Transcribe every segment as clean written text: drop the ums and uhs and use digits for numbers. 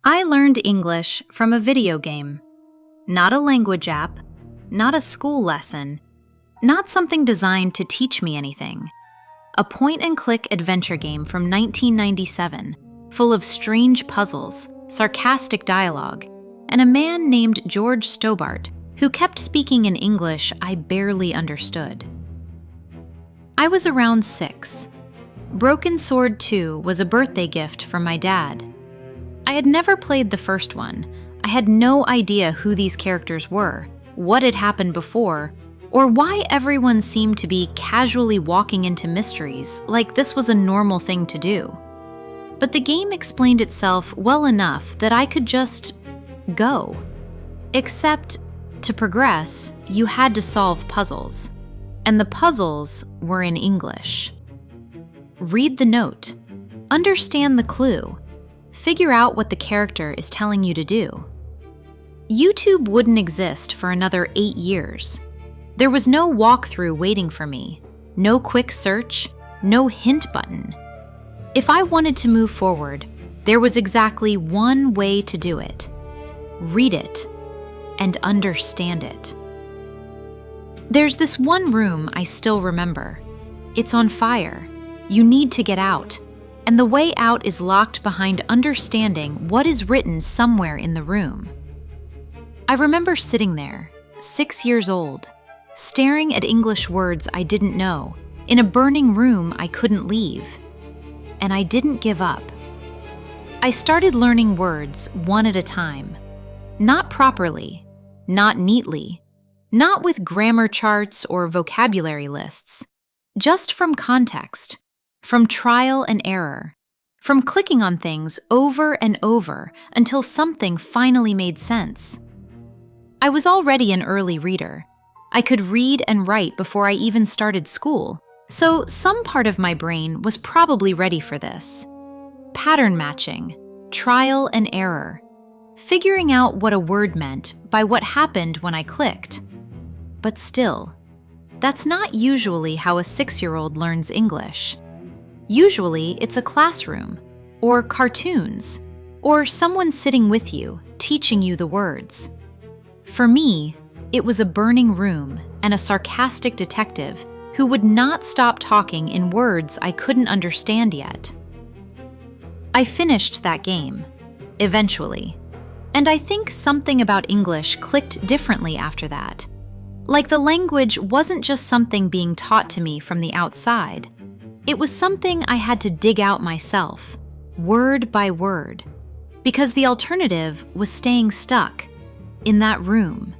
I learned English from a video game. Not a language app, not a school lesson, not something designed to teach me anything. A point-and-click adventure game from 1997, full of strange puzzles, sarcastic dialogue, and a man named George Stobart who kept speaking in English I barely understood. I was around 6. Broken Sword 2 was a birthday gift from my dad. I had never played the first one. I had no idea who these characters were, what had happened before, or why everyone seemed to be casually walking into mysteries like this was a normal thing to do. But the game explained itself well enough that I could just go. Except, to progress, you had to solve puzzles. And the puzzles were in English. Read the note. Understand the clue. Figure out what the character is telling you to do. YouTube wouldn't exist for another 8 years. There was no walkthrough waiting for me, no quick search, no hint button. If I wanted to move forward, there was exactly one way to do it. Read it and understand it. There's this one room I still remember. It's on fire. You need to get out. And the way out is locked behind understanding what is written somewhere in the room. I remember sitting there, 6 years old, staring at English words I didn't know, in a burning room I couldn't leave. And I didn't give up. I started learning words one at a time. Not properly, not neatly, not with grammar charts or vocabulary lists, just from context. From trial and error, from clicking on things over and over until something finally made sense. I was already an early reader. I could read and write before I even started school, so some part of my brain was probably ready for this. Pattern matching, trial and error, figuring out what a word meant by what happened when I clicked. But still, that's not usually how a 6-year-old learns English. Usually, it's a classroom, or cartoons, or someone sitting with you, teaching you the words. For me, it was a burning room and a sarcastic detective who would not stop talking in words I couldn't understand yet. I finished that game, eventually, and I think something about English clicked differently after that. Like the language wasn't just something being taught to me from the outside. It was something I had to dig out myself, word by word, because the alternative was staying stuck in that room,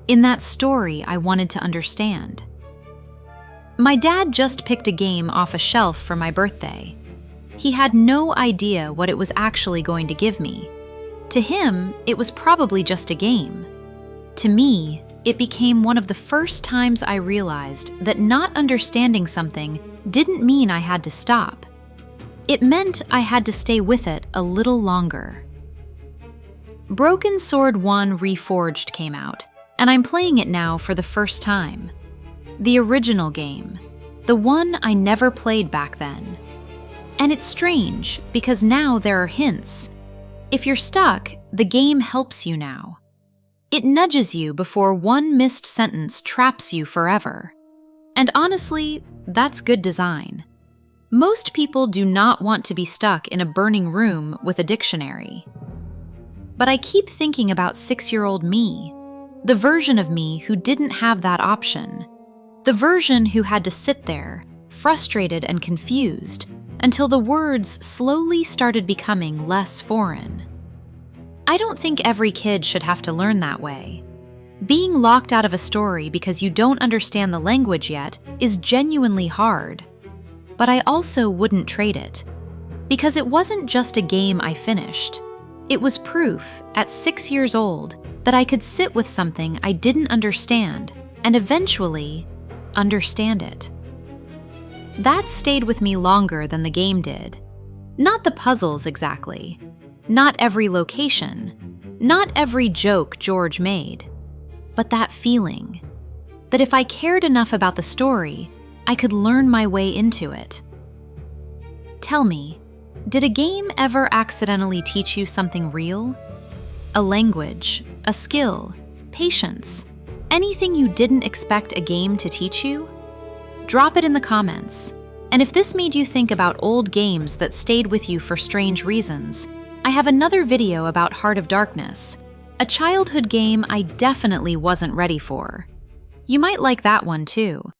in that story I wanted to understand. My dad just picked a game off a shelf for my birthday. He had no idea what it was actually going to give me. To him, it was probably just a game. To me, it became one of the first times I realized that not understanding something didn't mean I had to stop. It meant I had to stay with it a little longer. Broken Sword 1 Reforged came out, and I'm playing it now for the first time. The original game, the one I never played back then. And it's strange, because now there are hints. If you're stuck, the game helps you now. It nudges you before one missed sentence traps you forever. And honestly, that's good design. Most people do not want to be stuck in a burning room with a dictionary. But I keep thinking about 6-year-old me, the version of me who didn't have that option, the version who had to sit there, frustrated and confused, until the words slowly started becoming less foreign. I don't think every kid should have to learn that way. Being locked out of a story because you don't understand the language yet is genuinely hard. But I also wouldn't trade it. Because it wasn't just a game I finished. It was proof, at 6 years old, that I could sit with something I didn't understand and eventually understand it. That stayed with me longer than the game did. Not the puzzles exactly. Not every location. Not every joke George made. But that feeling, that if I cared enough about the story, I could learn my way into it. Tell me, Did a game ever accidentally teach you something real? A language, a skill, patience, anything you didn't expect a game to teach you? Drop it in the comments. And if this made you think about old games that stayed with you for strange reasons, I have another video about Heart of Darkness, a childhood game I definitely wasn't ready for. You might like that one too.